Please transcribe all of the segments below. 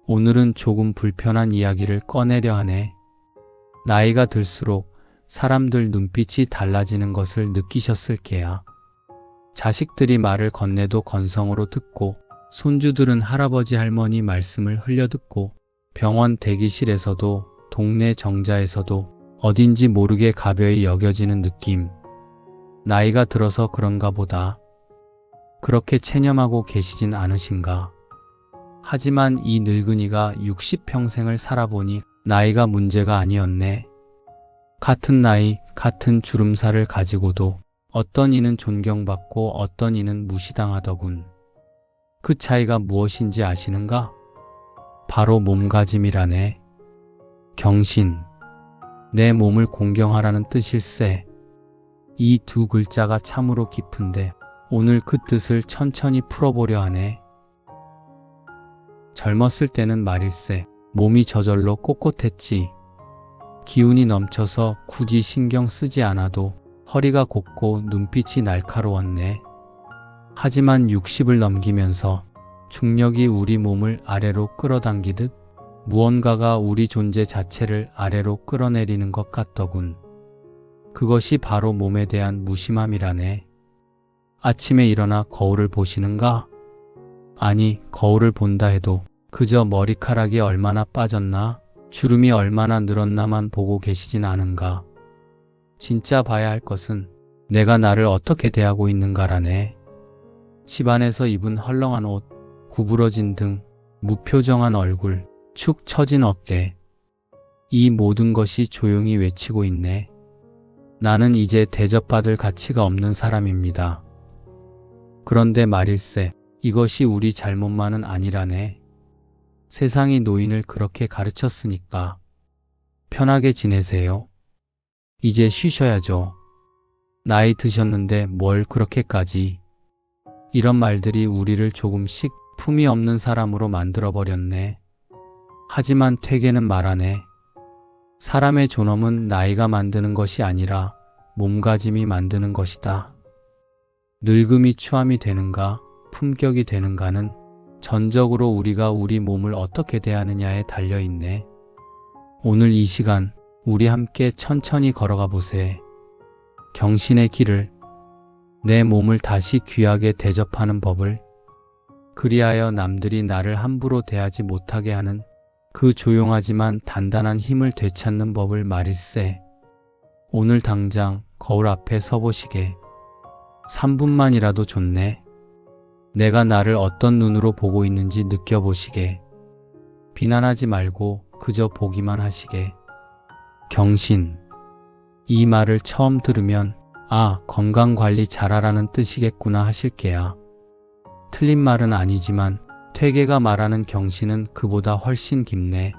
오늘은 조금 불편한 이야기를 꺼내려 하네. 나이가 들수록 사람들 눈빛이 달라지는 것을 느끼셨을 게야. 자식들이 말을 건네도 건성으로 듣고, 손주들은 할아버지 할머니 말씀을 흘려듣고, 병원 대기실에서도 동네 정자에서도 어딘지 모르게 가벼이 여겨지는 느낌. 나이가 들어서 그런가 보다. 그렇게 체념하고 계시진 않으신가. 하지만 이 늙은이가 60평생을 살아보니 나이가 문제가 아니었네. 같은 나이, 같은 주름살을 가지고도 어떤 이는 존경받고 어떤 이는 무시당하더군. 그 차이가 무엇인지 아시는가? 바로 몸가짐이라네. 경신, 내 몸을 공경하라는 뜻일세. 이 두 글자가 참으로 깊은데 오늘 그 뜻을 천천히 풀어보려 하네. 젊었을 때는 말일세 몸이 저절로 꼿꼿했지. 기운이 넘쳐서 굳이 신경 쓰지 않아도 허리가 곱고 눈빛이 날카로웠네. 하지만 60을 넘기면서 중력이 우리 몸을 아래로 끌어당기듯 무언가가 우리 존재 자체를 아래로 끌어내리는 것 같더군. 그것이 바로 몸에 대한 무심함이라네. 아침에 일어나 거울을 보시는가? 아니, 거울을 본다 해도 그저 머리카락이 얼마나 빠졌나, 주름이 얼마나 늘었나만 보고 계시진 않은가. 진짜 봐야 할 것은 내가 나를 어떻게 대하고 있는가라네. 집안에서 입은 헐렁한 옷, 구부러진 등, 무표정한 얼굴, 축 처진 어깨. 이 모든 것이 조용히 외치고 있네. 나는 이제 대접받을 가치가 없는 사람입니다. 그런데 말일세, 이것이 우리 잘못만은 아니라네. 세상이 노인을 그렇게 가르쳤으니까. 편하게 지내세요. 이제 쉬셔야죠. 나이 드셨는데 뭘 그렇게까지. 이런 말들이 우리를 조금씩 품이 없는 사람으로 만들어버렸네. 하지만 퇴계는 말하네. 사람의 존엄은 나이가 만드는 것이 아니라 몸가짐이 만드는 것이다. 늙음이 추함이 되는가, 품격이 되는가는 전적으로 우리가 우리 몸을 어떻게 대하느냐에 달려있네. 오늘 이 시간 우리 함께 천천히 걸어가 보세. 경신의 길을, 내 몸을 다시 귀하게 대접하는 법을, 그리하여 남들이 나를 함부로 대하지 못하게 하는 그 조용하지만 단단한 힘을 되찾는 법을 말일세. 오늘 당장 거울 앞에 서보시게. 3분만이라도 좋네. 내가 나를 어떤 눈으로 보고 있는지 느껴보시게. 비난하지 말고 그저 보기만 하시게. 경신. 이 말을 처음 들으면 아, 건강관리 잘하라는 뜻이겠구나 하실게야. 틀린 말은 아니지만 퇴계가 말하는 경신은 그보다 훨씬 깊네.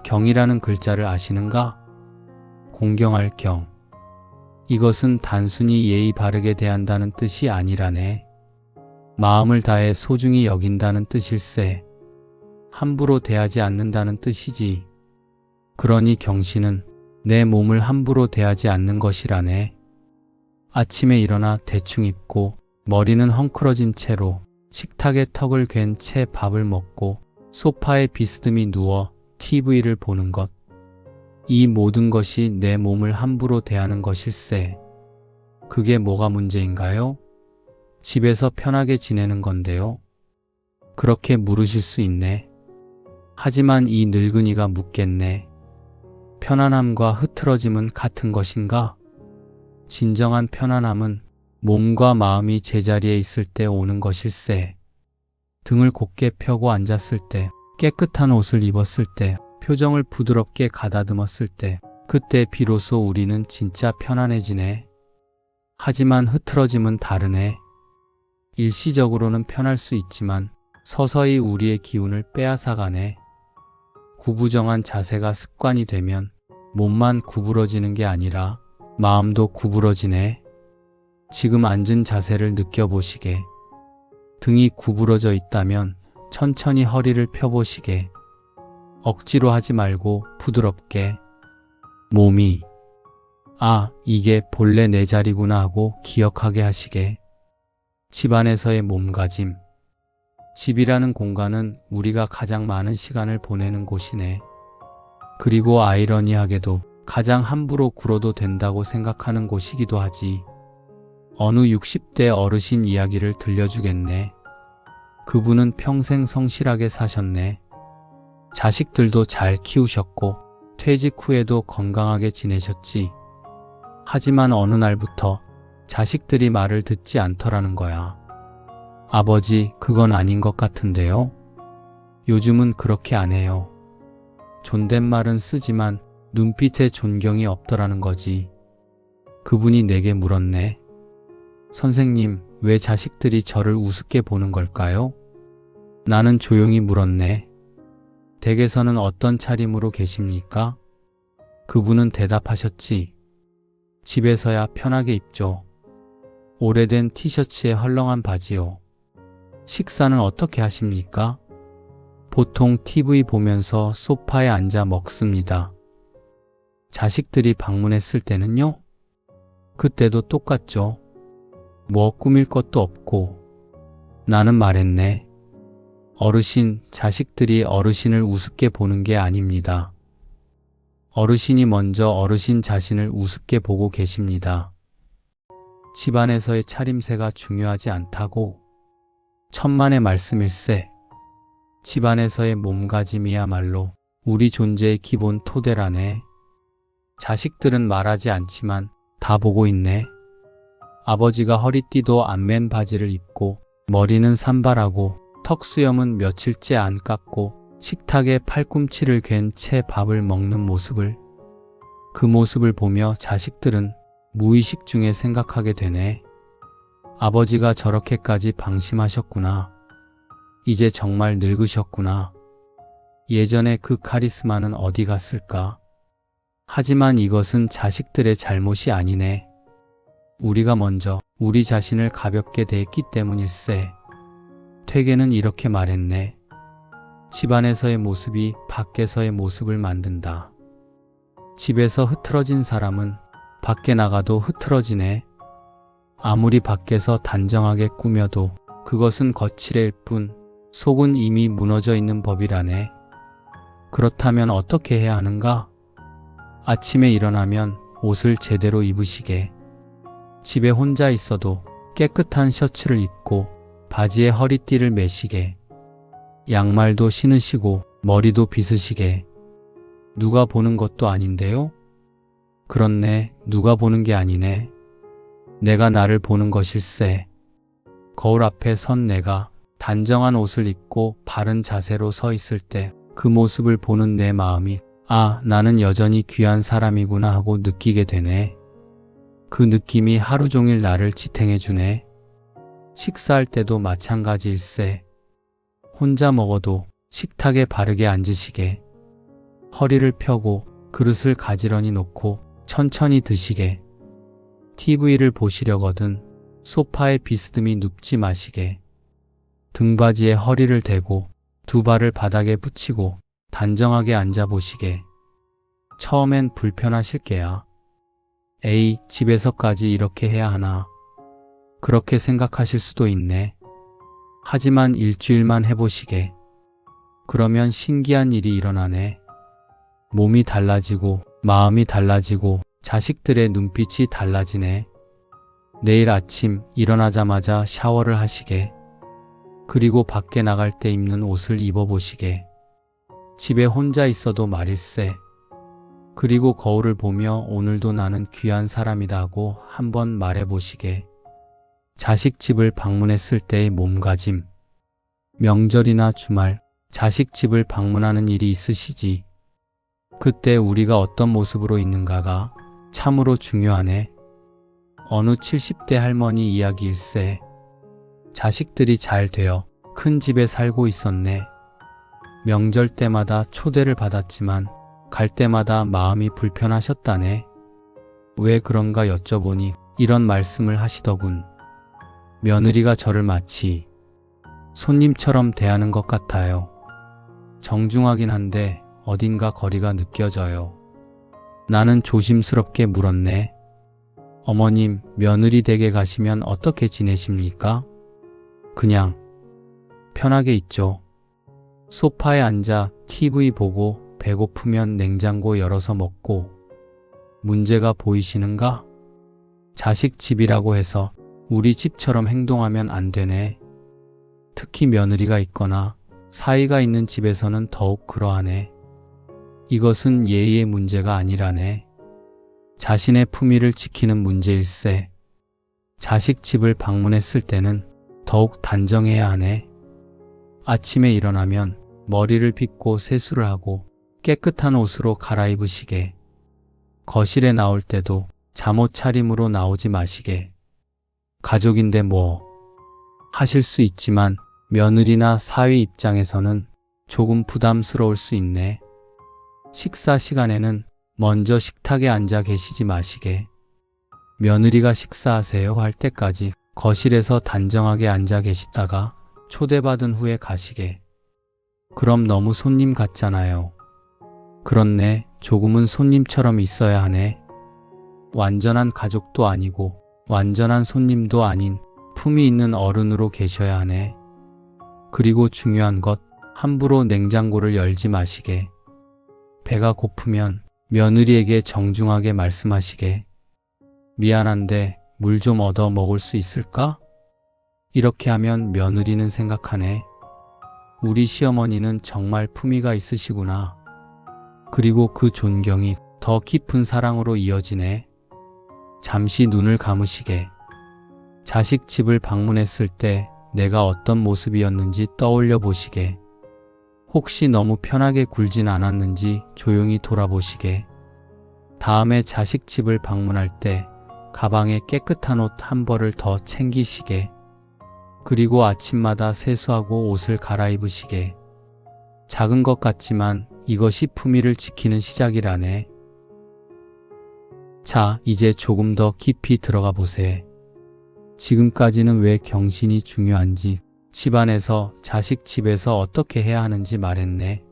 경이라는 글자를 아시는가? 공경할 경. 이것은 단순히 예의 바르게 대한다는 뜻이 아니라네. 마음을 다해 소중히 여긴다는 뜻일세. 함부로 대하지 않는다는 뜻이지. 그러니 경신은 내 몸을 함부로 대하지 않는 것이라네. 아침에 일어나 대충 입고 머리는 헝클어진 채로 식탁에 턱을 괜 채 밥을 먹고 소파에 비스듬히 누워 TV를 보는 것. 이 모든 것이 내 몸을 함부로 대하는 것일세. 그게 뭐가 문제인가요? 집에서 편하게 지내는 건데요. 그렇게 물으실 수 있네. 하지만 이 늙은이가 묻겠네. 편안함과 흐트러짐은 같은 것인가? 진정한 편안함은 몸과 마음이 제자리에 있을 때 오는 것일세. 등을 곧게 펴고 앉았을 때, 깨끗한 옷을 입었을 때, 표정을 부드럽게 가다듬었을 때, 그때 비로소 우리는 진짜 편안해지네. 하지만 흐트러짐은 다르네. 일시적으로는 편할 수 있지만 서서히 우리의 기운을 빼앗아가네. 구부정한 자세가 습관이 되면 몸만 구부러지는 게 아니라 마음도 구부러지네. 지금 앉은 자세를 느껴보시게. 등이 구부러져 있다면 천천히 허리를 펴보시게. 억지로 하지 말고 부드럽게. 몸이 아, 이게 본래 내 자리구나 하고 기억하게 하시게. 집안에서의 몸가짐. 집이라는 공간은 우리가 가장 많은 시간을 보내는 곳이네. 그리고 아이러니하게도 가장 함부로 굴어도 된다고 생각하는 곳이기도 하지. 어느 60대 어르신 이야기를 들려주겠네. 그분은 평생 성실하게 사셨네. 자식들도 잘 키우셨고 퇴직 후에도 건강하게 지내셨지. 하지만 어느 날부터 자식들이 말을 듣지 않더라는 거야. 아버지, 그건 아닌 것 같은데요? 요즘은 그렇게 안 해요. 존댓말은 쓰지만 눈빛에 존경이 없더라는 거지. 그분이 내게 물었네. 선생님, 왜 자식들이 저를 우습게 보는 걸까요? 나는 조용히 물었네. 댁에서는 어떤 차림으로 계십니까? 그분은 대답하셨지. 집에서야 편하게 입죠. 오래된 티셔츠에 헐렁한 바지요. 식사는 어떻게 하십니까? 보통 TV 보면서 소파에 앉아 먹습니다. 자식들이 방문했을 때는요? 그때도 똑같죠. 뭐 꾸밀 것도 없고. 나는 말했네. 어르신, 자식들이 어르신을 우습게 보는 게 아닙니다. 어르신이 먼저 어르신 자신을 우습게 보고 계십니다. 집안에서의 차림새가 중요하지 않다고. 천만의 말씀일세. 집안에서의 몸가짐이야말로 우리 존재의 기본 토대라네. 자식들은 말하지 않지만 다 보고 있네. 아버지가 허리띠도 안 맨 바지를 입고 머리는 산발하고 턱수염은 며칠째 안 깎고 식탁에 팔꿈치를 괜 채 밥을 먹는 모습을. 그 모습을 보며 자식들은 무의식 중에 생각하게 되네. 아버지가 저렇게까지 방심하셨구나. 이제 정말 늙으셨구나. 예전에 그 카리스마는 어디 갔을까? 하지만 이것은 자식들의 잘못이 아니네. 우리가 먼저 우리 자신을 가볍게 대했기 때문일세. 퇴계는 이렇게 말했네. 집안에서의 모습이 밖에서의 모습을 만든다. 집에서 흐트러진 사람은 밖에 나가도 흐트러지네. 아무리 밖에서 단정하게 꾸며도 그것은 거칠일 뿐 속은 이미 무너져 있는 법이라네. 그렇다면 어떻게 해야 하는가? 아침에 일어나면 옷을 제대로 입으시게. 집에 혼자 있어도 깨끗한 셔츠를 입고 바지에 허리띠를 매시게. 양말도 신으시고 머리도 빗으시게. 누가 보는 것도 아닌데요? 그렇네, 누가 보는 게 아니네. 내가 나를 보는 것일세. 거울 앞에 선 내가 단정한 옷을 입고 바른 자세로 서 있을 때 그 모습을 보는 내 마음이 아, 나는 여전히 귀한 사람이구나 하고 느끼게 되네. 그 느낌이 하루 종일 나를 지탱해 주네. 식사할 때도 마찬가지일세. 혼자 먹어도 식탁에 바르게 앉으시게. 허리를 펴고 그릇을 가지런히 놓고 천천히 드시게. TV를 보시려거든 소파에 비스듬히 눕지 마시게. 등받이에 허리를 대고 두 발을 바닥에 붙이고 단정하게 앉아보시게. 처음엔 불편하실 게야. 에이, 집에서까지 이렇게 해야 하나. 그렇게 생각하실 수도 있네. 하지만 일주일만 해보시게. 그러면 신기한 일이 일어나네. 몸이 달라지고 마음이 달라지고 자식들의 눈빛이 달라지네. 내일 아침 일어나자마자 샤워를 하시게. 그리고 밖에 나갈 때 입는 옷을 입어보시게. 집에 혼자 있어도 말일세. 그리고 거울을 보며 오늘도 나는 귀한 사람이다 하고 한번 말해보시게. 자식 집을 방문했을 때의 몸가짐. 명절이나 주말 자식 집을 방문하는 일이 있으시지. 그때 우리가 어떤 모습으로 있는가가 참으로 중요하네. 어느 70대 할머니 이야기일세. 자식들이 잘 되어 큰 집에 살고 있었네. 명절 때마다 초대를 받았지만 갈 때마다 마음이 불편하셨다네. 왜 그런가 여쭤보니 이런 말씀을 하시더군. 며느리가 저를 마치 손님처럼 대하는 것 같아요. 정중하긴 한데 어딘가 거리가 느껴져요. 나는 조심스럽게 물었네. 어머님, 며느리 댁에 가시면 어떻게 지내십니까? 그냥 편하게 있죠. 소파에 앉아 TV 보고 배고프면 냉장고 열어서 먹고. 문제가 보이시는가? 자식 집이라고 해서 우리 집처럼 행동하면 안 되네. 특히 며느리가 있거나 사이가 있는 집에서는 더욱 그러하네. 이것은 예의의 문제가 아니라네. 자신의 품위를 지키는 문제일세. 자식 집을 방문했을 때는 더욱 단정해야 하네. 아침에 일어나면 머리를 빗고 세수를 하고 깨끗한 옷으로 갈아입으시게. 거실에 나올 때도 잠옷 차림으로 나오지 마시게. 가족인데 뭐 하실 수 있지만 며느리나 사위 입장에서는 조금 부담스러울 수 있네. 식사 시간에는 먼저 식탁에 앉아 계시지 마시게. 며느리가 식사하세요 할 때까지 거실에서 단정하게 앉아 계시다가 초대받은 후에 가시게. 그럼 너무 손님 같잖아요. 그렇네. 조금은 손님처럼 있어야 하네. 완전한 가족도 아니고 완전한 손님도 아닌 품이 있는 어른으로 계셔야 하네. 그리고 중요한 것, 함부로 냉장고를 열지 마시게. 배가 고프면 며느리에게 정중하게 말씀하시게. 미안한데 물 좀 얻어 먹을 수 있을까? 이렇게 하면 며느리는 생각하네. 우리 시어머니는 정말 품위가 있으시구나. 그리고 그 존경이 더 깊은 사랑으로 이어지네. 잠시 눈을 감으시게. 자식 집을 방문했을 때 내가 어떤 모습이었는지 떠올려 보시게. 혹시 너무 편하게 굴진 않았는지 조용히 돌아보시게. 다음에 자식 집을 방문할 때 가방에 깨끗한 옷 한 벌을 더 챙기시게. 그리고 아침마다 세수하고 옷을 갈아입으시게. 작은 것 같지만 이것이 품위를 지키는 시작이라네. 자, 이제 조금 더 깊이 들어가 보세. 지금까지는 왜 경신이 중요한지, 집안에서 자식 집에서 어떻게 해야 하는지 말했네.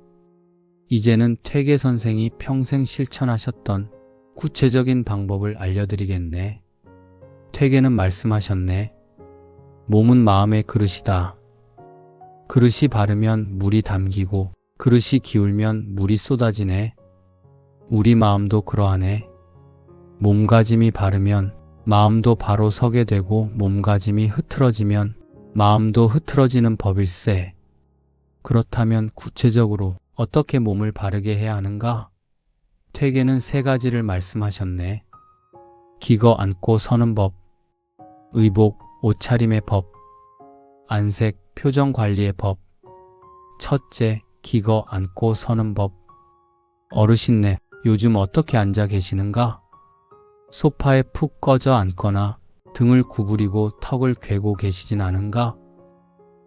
이제는 퇴계 선생이 평생 실천하셨던 구체적인 방법을 알려드리겠네. 퇴계는 말씀하셨네. 몸은 마음의 그릇이다. 그릇이 바르면 물이 담기고 그릇이 기울면 물이 쏟아지네. 우리 마음도 그러하네. 몸가짐이 바르면 마음도 바로 서게 되고 몸가짐이 흐트러지면 마음도 흐트러지는 법일세. 그렇다면 구체적으로 어떻게 몸을 바르게 해야 하는가? 퇴계는 3가지를 말씀하셨네. 기거 앉고 서는 법, 의복, 옷차림의 법, 안색, 표정 관리의 법. 첫째, 기거 앉고 서는 법. 어르신네, 요즘 어떻게 앉아 계시는가? 소파에 푹 꺼져 앉거나 등을 구부리고 턱을 괴고 계시진 않은가?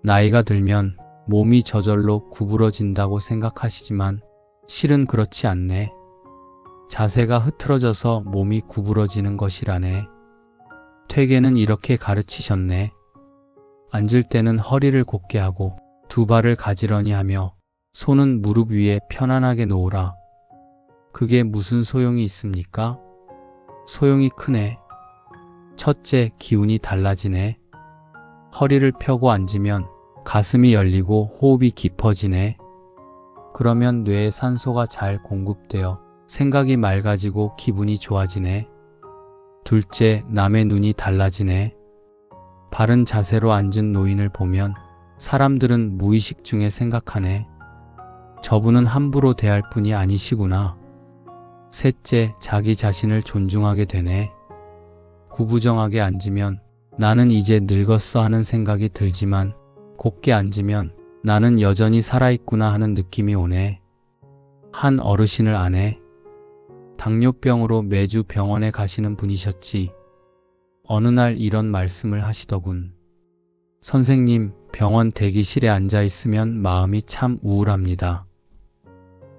나이가 들면 몸이 저절로 구부러진다고 생각하시지만 실은 그렇지 않네. 자세가 흐트러져서 몸이 구부러지는 것이라네. 퇴계는 이렇게 가르치셨네. 앉을 때는 허리를 곧게 하고 2발을 가지런히 하며 손은 무릎 위에 편안하게 놓으라. 그게 무슨 소용이 있습니까? 소용이 크네. 첫째, 기운이 달라지네. 허리를 펴고 앉으면 가슴이 열리고 호흡이 깊어지네. 그러면 뇌에 산소가 잘 공급되어 생각이 맑아지고 기분이 좋아지네. 둘째, 남의 눈이 달라지네. 바른 자세로 앉은 노인을 보면 사람들은 무의식 중에 생각하네. 저분은 함부로 대할 분이 아니시구나. 셋째, 자기 자신을 존중하게 되네. 구부정하게 앉으면 나는 이제 늙었어 하는 생각이 들지만 곧게 앉으면 나는 여전히 살아있구나 하는 느낌이 오네. 한 어르신을 아네. 당뇨병으로 매주 병원에 가시는 분이셨지. 어느 날 이런 말씀을 하시더군. 선생님, 병원 대기실에 앉아 있으면 마음이 참 우울합니다.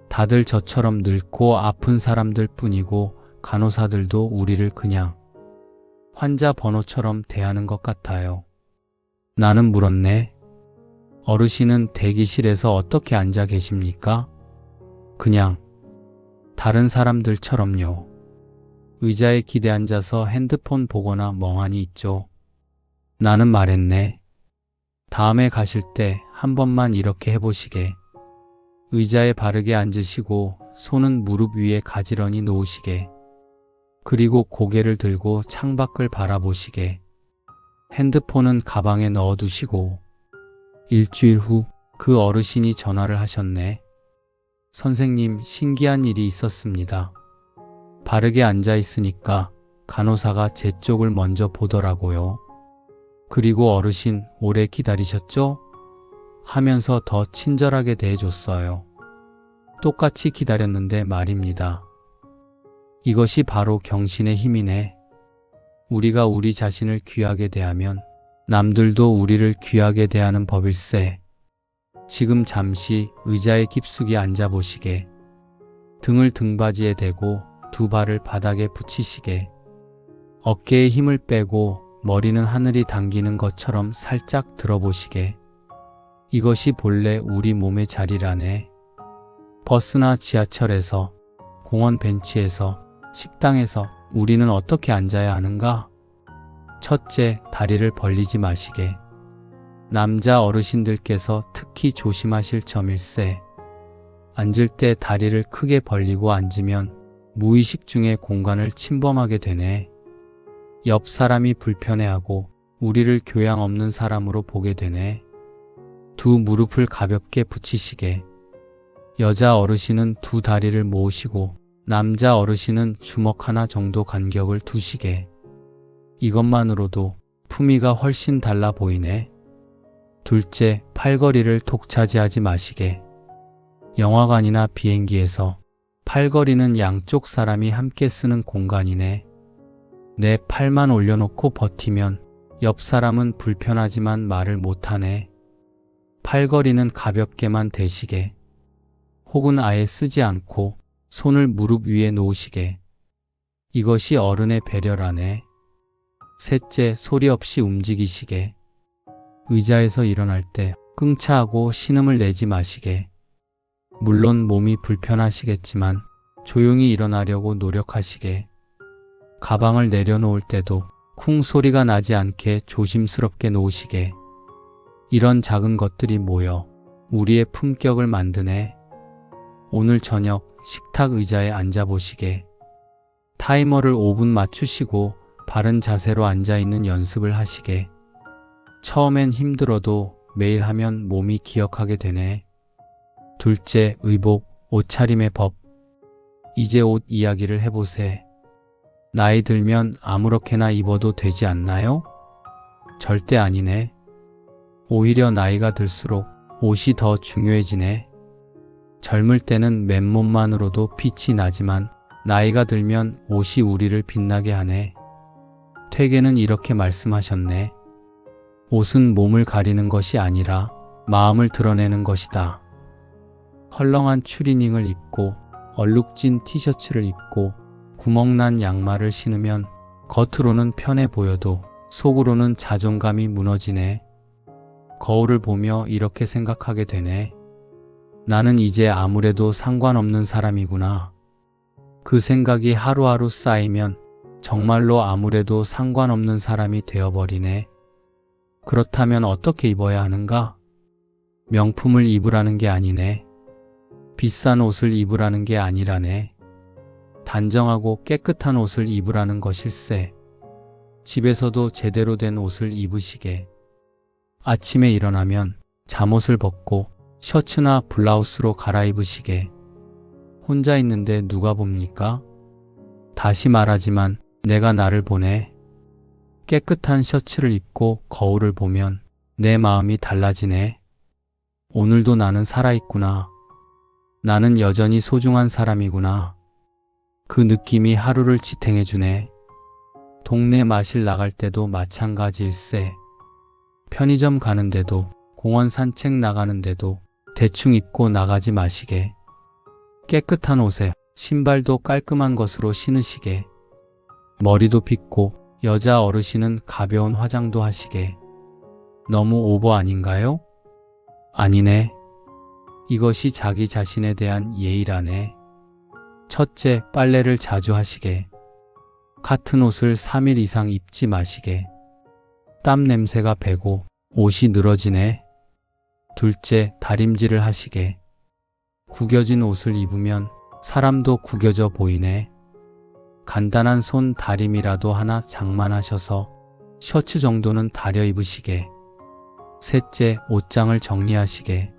다들 저처럼 늙고 아픈 사람들 뿐이고 간호사들도 우리를 그냥 환자 번호처럼 대하는 것 같아요. 나는 물었네. 어르신은 대기실에서 어떻게 앉아 계십니까? 그냥 다른 사람들처럼요. 의자에 기대 앉아서 핸드폰 보거나 멍하니 있죠. 나는 말했네. 다음에 가실 때 한 번만 이렇게 해보시게. 의자에 바르게 앉으시고 손은 무릎 위에 가지런히 놓으시게. 그리고 고개를 들고 창밖을 바라보시게. 핸드폰은 가방에 넣어두시고. 일주일 후 그 어르신이 전화를 하셨네. 선생님, 신기한 일이 있었습니다. 바르게 앉아 있으니까 간호사가 제 쪽을 먼저 보더라고요. 그리고 어르신, 오래 기다리셨죠? 하면서 더 친절하게 대해줬어요. 똑같이 기다렸는데 말입니다. 이것이 바로 경신의 힘이네. 우리가 우리 자신을 귀하게 대하면 남들도 우리를 귀하게 대하는 법일세. 지금 잠시 의자에 깊숙이 앉아보시게. 등을 등받이에 대고 두 발을 바닥에 붙이시게. 어깨에 힘을 빼고 머리는 하늘이 당기는 것처럼 살짝 들어보시게. 이것이 본래 우리 몸의 자리라네. 버스나 지하철에서, 공원 벤치에서, 식당에서 우리는 어떻게 앉아야 하는가? 첫째, 다리를 벌리지 마시게. 남자 어르신들께서 특히 조심하실 점일세. 앉을 때 다리를 크게 벌리고 앉으면 무의식 중에 공간을 침범하게 되네. 옆 사람이 불편해하고 우리를 교양 없는 사람으로 보게 되네. 두 무릎을 가볍게 붙이시게. 여자 어르신은 두 다리를 모으시고 남자 어르신은 주먹 하나 정도 간격을 두시게. 이것만으로도 품위가 훨씬 달라 보이네. 둘째, 팔걸이를 독차지하지 마시게. 영화관이나 비행기에서 팔걸이는 양쪽 사람이 함께 쓰는 공간이네. 내 팔만 올려놓고 버티면 옆 사람은 불편하지만 말을 못하네. 팔걸이는 가볍게만 대시게. 혹은 아예 쓰지 않고 손을 무릎 위에 놓으시게. 이것이 어른의 배려라네. 셋째, 소리 없이 움직이시게. 의자에서 일어날 때 끙차하고 신음을 내지 마시게. 물론 몸이 불편하시겠지만 조용히 일어나려고 노력하시게. 가방을 내려놓을 때도 쿵 소리가 나지 않게 조심스럽게 놓으시게. 이런 작은 것들이 모여 우리의 품격을 만드네. 오늘 저녁 식탁 의자에 앉아보시게. 타이머를 5분 맞추시고 바른 자세로 앉아있는 연습을 하시게. 처음엔 힘들어도 매일 하면 몸이 기억하게 되네. 둘째, 의복, 옷차림의 법. 이제 옷 이야기를 해보세. 나이 들면 아무렇게나 입어도 되지 않나요? 절대 아니네. 오히려 나이가 들수록 옷이 더 중요해지네. 젊을 때는 맨몸만으로도 빛이 나지만 나이가 들면 옷이 우리를 빛나게 하네. 퇴계는 이렇게 말씀하셨네. 옷은 몸을 가리는 것이 아니라 마음을 드러내는 것이다. 헐렁한 추리닝을 입고 얼룩진 티셔츠를 입고 구멍난 양말을 신으면 겉으로는 편해 보여도 속으로는 자존감이 무너지네. 거울을 보며 이렇게 생각하게 되네. 나는 이제 아무래도 상관없는 사람이구나. 그 생각이 하루하루 쌓이면 정말로 아무래도 상관없는 사람이 되어버리네. 그렇다면 어떻게 입어야 하는가? 명품을 입으라는 게 아니네. 비싼 옷을 입으라는 게 아니라네. 단정하고 깨끗한 옷을 입으라는 것일세. 집에서도 제대로 된 옷을 입으시게. 아침에 일어나면 잠옷을 벗고 셔츠나 블라우스로 갈아입으시게. 혼자 있는데 누가 봅니까? 다시 말하지만 내가 나를 보네. 깨끗한 셔츠를 입고 거울을 보면 내 마음이 달라지네. 오늘도 나는 살아있구나. 나는 여전히 소중한 사람이구나. 그 느낌이 하루를 지탱해주네. 동네 마실 나갈 때도 마찬가지일세. 편의점 가는데도 공원 산책 나가는데도 대충 입고 나가지 마시게. 깨끗한 옷에 신발도 깔끔한 것으로 신으시게. 머리도 빗고 여자 어르신은 가벼운 화장도 하시게. 너무 오버 아닌가요? 아니네. 이것이 자기 자신에 대한 예의라네. 첫째, 빨래를 자주 하시게. 같은 옷을 3일 이상 입지 마시게. 땀 냄새가 배고 옷이 늘어지네. 둘째, 다림질을 하시게. 구겨진 옷을 입으면 사람도 구겨져 보이네. 간단한 손 다림이라도 하나 장만하셔서 셔츠 정도는 다려 입으시게. 셋째, 옷장을 정리하시게.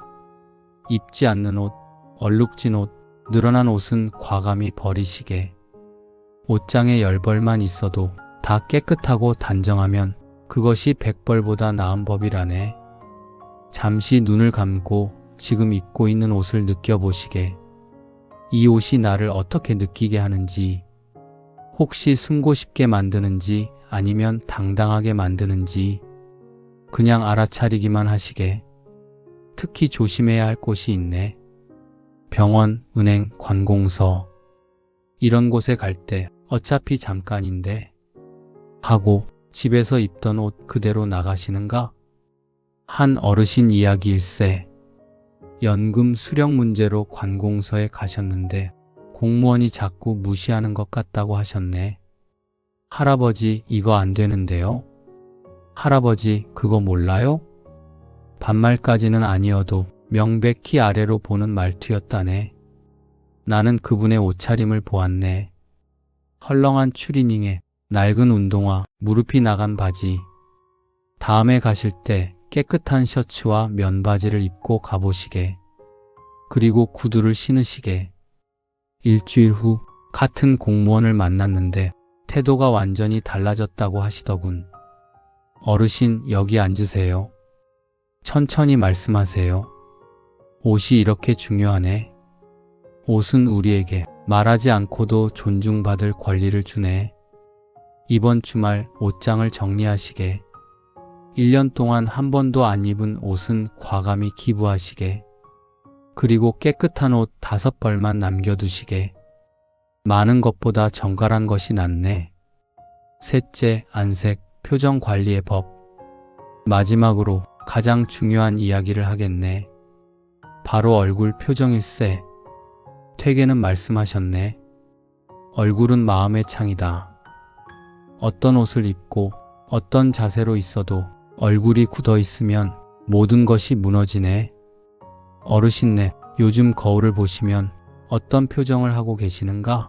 입지 않는 옷, 얼룩진 옷, 늘어난 옷은 과감히 버리시게. 옷장에 10벌만 있어도 다 깨끗하고 단정하면 그것이 100벌보다 나은 법이라네. 잠시 눈을 감고 지금 입고 있는 옷을 느껴보시게. 이 옷이 나를 어떻게 느끼게 하는지, 혹시 숨고 싶게 만드는지 아니면 당당하게 만드는지 그냥 알아차리기만 하시게. 특히 조심해야 할 곳이 있네. 병원, 은행, 관공서 이런 곳에 갈 때 어차피 잠깐인데 하고 집에서 입던 옷 그대로 나가시는가? 한 어르신 이야기일세. 연금 수령 문제로 관공서에 가셨는데 공무원이 자꾸 무시하는 것 같다고 하셨네. 할아버지, 이거 안 되는데요? 할아버지, 그거 몰라요? 반말까지는 아니어도 명백히 아래로 보는 말투였다네. 나는 그분의 옷차림을 보았네. 헐렁한 추리닝에 낡은 운동화, 무릎이 나간 바지. 다음에 가실 때 깨끗한 셔츠와 면바지를 입고 가보시게. 그리고 구두를 신으시게. 일주일 후 같은 공무원을 만났는데 태도가 완전히 달라졌다고 하시더군. 어르신, 여기 앉으세요. 천천히 말씀하세요. 옷이 이렇게 중요하네. 옷은 우리에게 말하지 않고도 존중받을 권리를 주네. 이번 주말 옷장을 정리하시게. 1년 동안 한 번도 안 입은 옷은 과감히 기부하시게. 그리고 깨끗한 옷 5벌만 남겨두시게. 많은 것보다 정갈한 것이 낫네. 셋째, 안색, 표정 관리의 법. 마지막으로 가장 중요한 이야기를 하겠네. 바로 얼굴 표정일세. 퇴계는 말씀하셨네. 얼굴은 마음의 창이다. 어떤 옷을 입고 어떤 자세로 있어도 얼굴이 굳어 있으면 모든 것이 무너지네. 어르신네, 요즘 거울을 보시면 어떤 표정을 하고 계시는가?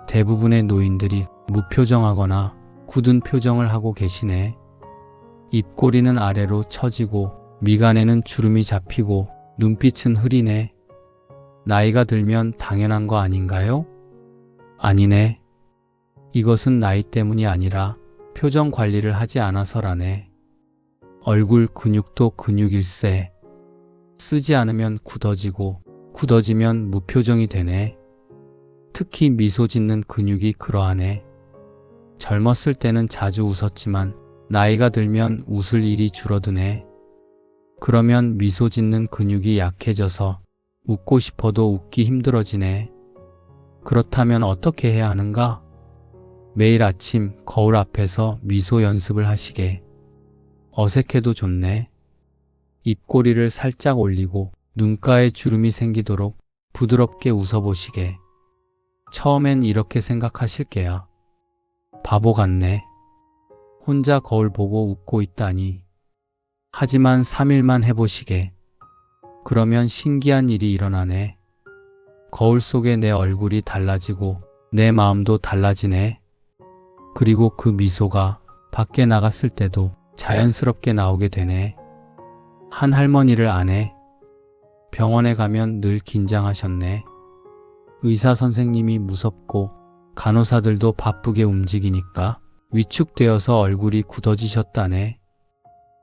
대부분의 노인들이 무표정하거나 굳은 표정을 하고 계시네. 입꼬리는 아래로 처지고 미간에는 주름이 잡히고 눈빛은 흐리네. 나이가 들면 당연한 거 아닌가요? 아니네. 이것은 나이 때문이 아니라 표정 관리를 하지 않아서라네. 얼굴 근육도 근육일세. 쓰지 않으면 굳어지고 굳어지면 무표정이 되네. 특히 미소 짓는 근육이 그러하네. 젊었을 때는 자주 웃었지만 나이가 들면 웃을 일이 줄어드네. 그러면 미소 짓는 근육이 약해져서 웃고 싶어도 웃기 힘들어지네. 그렇다면 어떻게 해야 하는가? 매일 아침 거울 앞에서 미소 연습을 하시게. 어색해도 좋네. 입꼬리를 살짝 올리고 눈가에 주름이 생기도록 부드럽게 웃어보시게. 처음엔 이렇게 생각하실 게야. 바보 같네. 혼자 거울 보고 웃고 있다니. 하지만 3일만 해보시게. 그러면 신기한 일이 일어나네. 거울 속에 내 얼굴이 달라지고 내 마음도 달라지네. 그리고 그 미소가 밖에 나갔을 때도 자연스럽게 나오게 되네. 한 할머니를 아네. 병원에 가면 늘 긴장하셨네. 의사 선생님이 무섭고 간호사들도 바쁘게 움직이니까 위축되어서 얼굴이 굳어지셨다네.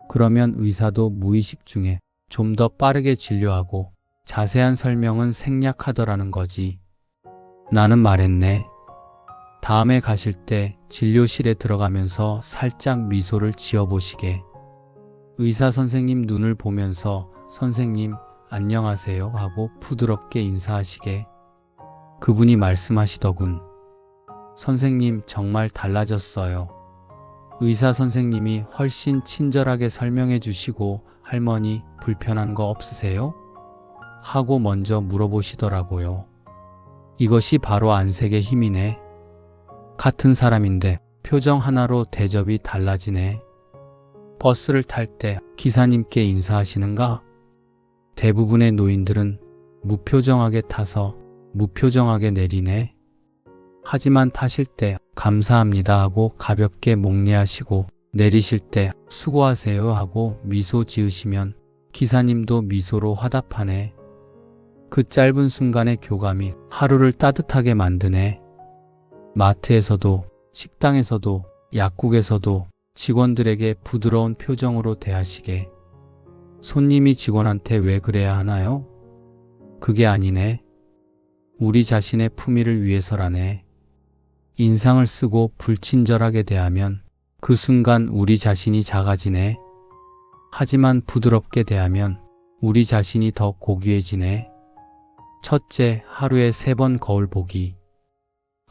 그러면 의사도 무의식 중에 좀 더 빠르게 진료하고 자세한 설명은 생략하더라는 거지. 나는 말했네. 다음에 가실 때 진료실에 들어가면서 살짝 미소를 지어보시게. 의사 선생님 눈을 보면서 선생님 안녕하세요 하고 부드럽게 인사하시게. 그분이 말씀하시더군. 선생님 정말 달라졌어요. 의사 선생님이 훨씬 친절하게 설명해 주시고 할머니 불편한 거 없으세요? 하고 먼저 물어보시더라고요. 이것이 바로 안색의 힘이네. 같은 사람인데 표정 하나로 대접이 달라지네. 버스를 탈 때 기사님께 인사하시는가? 대부분의 노인들은 무표정하게 타서 무표정하게 내리네. 하지만 타실 때 감사합니다 하고 가볍게 목례하시고 내리실 때 수고하세요 하고 미소 지으시면 기사님도 미소로 화답하네. 그 짧은 순간의 교감이 하루를 따뜻하게 만드네. 마트에서도 식당에서도 약국에서도 직원들에게 부드러운 표정으로 대하시게. 손님이 직원한테 왜 그래야 하나요? 그게 아니네. 우리 자신의 품위를 위해서라네. 인상을 쓰고 불친절하게 대하면 그 순간 우리 자신이 작아지네. 하지만 부드럽게 대하면 우리 자신이 더 고귀해지네. 첫째, 하루에 3번 거울 보기.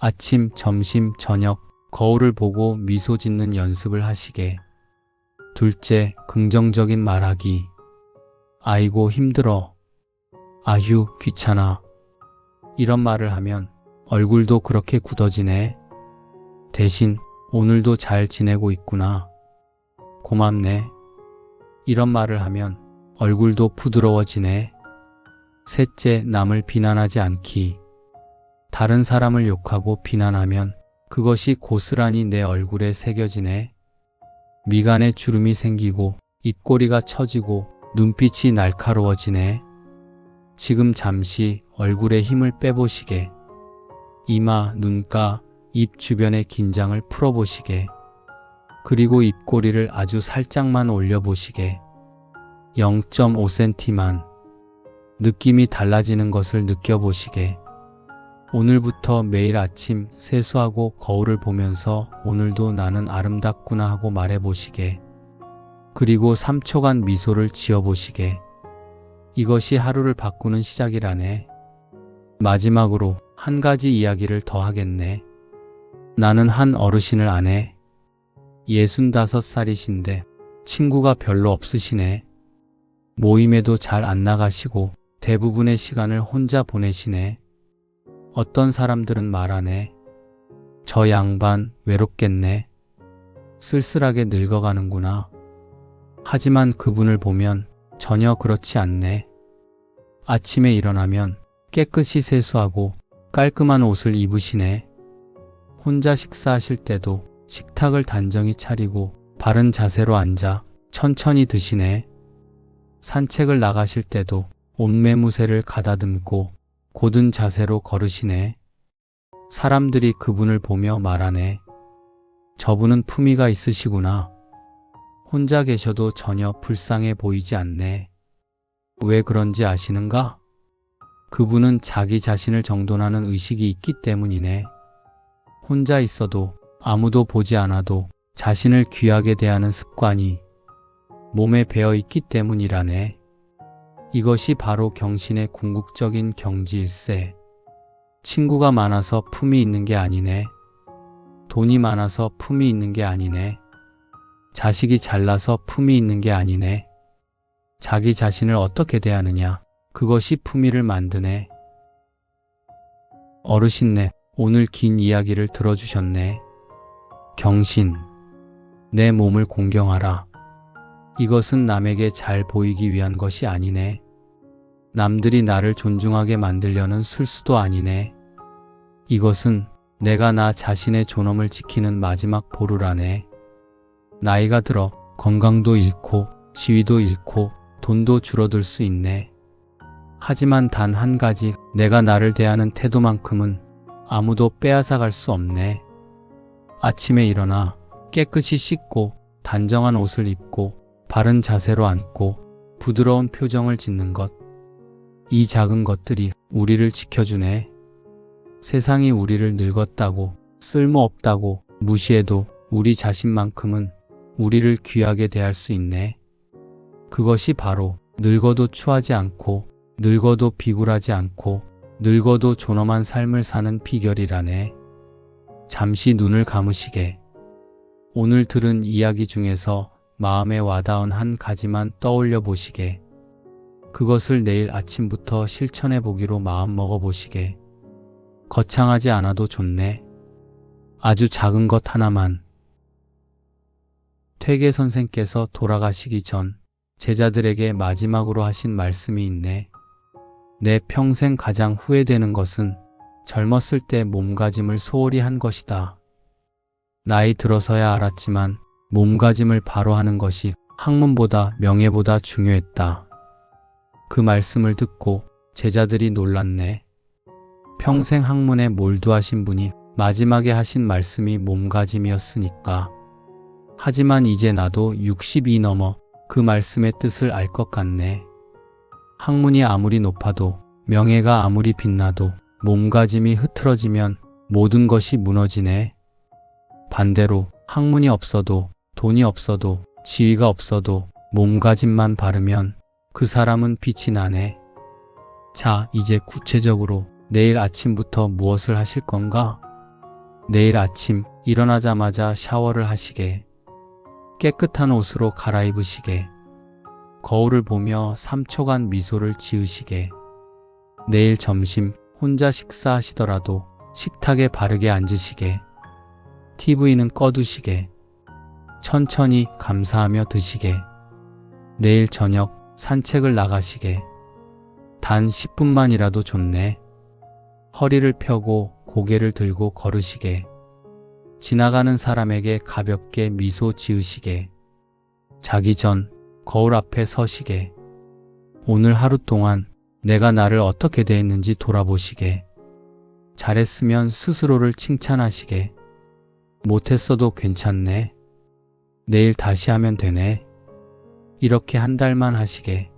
아침, 점심, 저녁 거울을 보고 미소 짓는 연습을 하시게. 둘째, 긍정적인 말하기. 아이고 힘들어. 아휴 귀찮아. 이런 말을 하면 얼굴도 그렇게 굳어지네. 대신 오늘도 잘 지내고 있구나. 고맙네. 이런 말을 하면 얼굴도 부드러워지네. 셋째, 남을 비난하지 않기. 다른 사람을 욕하고 비난하면 그것이 고스란히 내 얼굴에 새겨지네. 미간에 주름이 생기고 입꼬리가 처지고 눈빛이 날카로워지네. 지금 잠시 얼굴에 힘을 빼보시게. 이마, 눈가, 입 주변의 긴장을 풀어보시게. 그리고 입꼬리를 아주 살짝만 올려보시게. 0.5cm만. 느낌이 달라지는 것을 느껴보시게. 오늘부터 매일 아침 세수하고 거울을 보면서 오늘도 나는 아름답구나 하고 말해보시게. 그리고 3초간 미소를 지어보시게. 이것이 하루를 바꾸는 시작이라네. 마지막으로 한 가지 이야기를 더 하겠네. 나는 한 어르신을 아네. 65살이신데 친구가 별로 없으시네. 모임에도 잘 안 나가시고 대부분의 시간을 혼자 보내시네. 어떤 사람들은 말하네. 저 양반 외롭겠네. 쓸쓸하게 늙어가는구나. 하지만 그분을 보면 전혀 그렇지 않네. 아침에 일어나면 깨끗이 세수하고 깔끔한 옷을 입으시네. 혼자 식사하실 때도 식탁을 단정히 차리고 바른 자세로 앉아 천천히 드시네. 산책을 나가실 때도 옷매무새를 가다듬고 곧은 자세로 걸으시네. 사람들이 그분을 보며 말하네. 저분은 품위가 있으시구나. 혼자 계셔도 전혀 불쌍해 보이지 않네. 왜 그런지 아시는가? 그분은 자기 자신을 정돈하는 의식이 있기 때문이네. 혼자 있어도 아무도 보지 않아도 자신을 귀하게 대하는 습관이 몸에 배어 있기 때문이라네. 이것이 바로 경신의 궁극적인 경지일세. 친구가 많아서 품이 있는 게 아니네. 돈이 많아서 품이 있는 게 아니네. 자식이 잘나서 품이 있는 게 아니네. 자기 자신을 어떻게 대하느냐, 그것이 품위를 만드네. 어르신네, 오늘 긴 이야기를 들어주셨네. 경신, 내 몸을 공경하라. 이것은 남에게 잘 보이기 위한 것이 아니네. 남들이 나를 존중하게 만들려는 술수도 아니네. 이것은 내가 나 자신의 존엄을 지키는 마지막 보루라네. 나이가 들어 건강도 잃고 지위도 잃고 돈도 줄어들 수 있네. 하지만 단 한 가지, 내가 나를 대하는 태도만큼은 아무도 빼앗아갈 수 없네. 아침에 일어나 깨끗이 씻고 단정한 옷을 입고 바른 자세로 앉고 부드러운 표정을 짓는 것. 이 작은 것들이 우리를 지켜주네. 세상이 우리를 늙었다고, 쓸모없다고 무시해도 우리 자신만큼은 우리를 귀하게 대할 수 있네. 그것이 바로 늙어도 추하지 않고 늙어도 비굴하지 않고 늙어도 존엄한 삶을 사는 비결이라네. 잠시 눈을 감으시게. 오늘 들은 이야기 중에서 마음에 와닿은 한 가지만 떠올려 보시게. 그것을 내일 아침부터 실천해 보기로 마음 먹어 보시게. 거창하지 않아도 좋네. 아주 작은 것 하나만. 퇴계 선생께서 돌아가시기 전 제자들에게 마지막으로 하신 말씀이 있네. 내 평생 가장 후회되는 것은 젊었을 때 몸가짐을 소홀히 한 것이다. 나이 들어서야 알았지만 몸가짐을 바로 하는 것이 학문보다 명예보다 중요했다. 그 말씀을 듣고 제자들이 놀랐네. 평생 학문에 몰두하신 분이 마지막에 하신 말씀이 몸가짐이었으니까. 하지만 이제 나도 60이 넘어 그 말씀의 뜻을 알 것 같네. 학문이 아무리 높아도 명예가 아무리 빛나도 몸가짐이 흐트러지면 모든 것이 무너지네. 반대로 학문이 없어도 돈이 없어도 지위가 없어도 몸가짐만 바르면 그 사람은 빛이 나네. 자, 이제 구체적으로 내일 아침부터 무엇을 하실 건가? 내일 아침 일어나자마자 샤워를 하시게. 깨끗한 옷으로 갈아입으시게. 거울을 보며 3초간 미소를 지으시게. 내일 점심 혼자 식사하시더라도 식탁에 바르게 앉으시게. TV는 꺼두시게. 천천히 감사하며 드시게. 내일 저녁 산책을 나가시게. 단 10분만이라도 좋네. 허리를 펴고 고개를 들고 걸으시게. 지나가는 사람에게 가볍게 미소 지으시게. 자기 전 거울 앞에 서시게. 오늘 하루 동안 내가 나를 어떻게 대했는지 돌아보시게. 잘했으면 스스로를 칭찬하시게. 못했어도 괜찮네. 내일 다시 하면 되네. 이렇게 한 달만 하시게.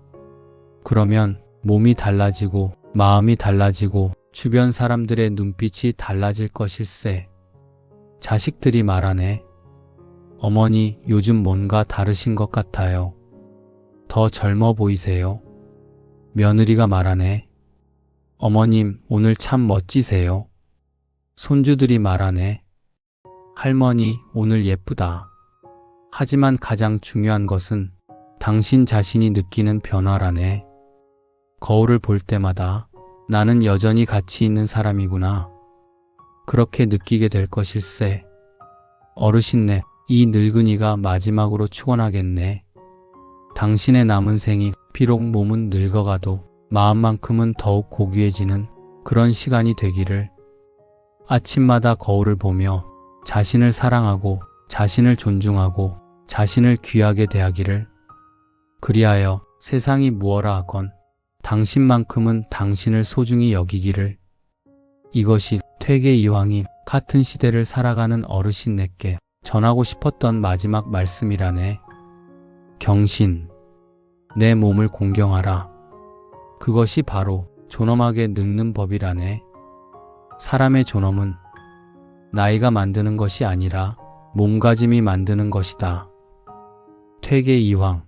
그러면 몸이 달라지고 마음이 달라지고 주변 사람들의 눈빛이 달라질 것일세. 자식들이 말하네. 어머니, 요즘 뭔가 다르신 것 같아요. 더 젊어 보이세요. 며느리가 말하네. 어머님, 오늘 참 멋지세요. 손주들이 말하네. 할머니, 오늘 예쁘다. 하지만 가장 중요한 것은 당신 자신이 느끼는 변화라네. 거울을 볼 때마다 나는 여전히 가치 있는 사람이구나. 그렇게 느끼게 될 것일세. 어르신네, 이 늙은이가 마지막으로 축원하겠네. 당신의 남은 생이 비록 몸은 늙어가도 마음만큼은 더욱 고귀해지는 그런 시간이 되기를. 아침마다 거울을 보며 자신을 사랑하고 자신을 존중하고 자신을 귀하게 대하기를. 그리하여 세상이 무엇라 하건 당신만큼은 당신을 소중히 여기기를. 이것이 퇴계 이황이 같은 시대를 살아가는 어르신네께 전하고 싶었던 마지막 말씀이라네. 경신, 내 몸을 공경하라. 그것이 바로 존엄하게 늙는 법이라네. 사람의 존엄은 나이가 만드는 것이 아니라 몸가짐이 만드는 것이다. 퇴계 이황.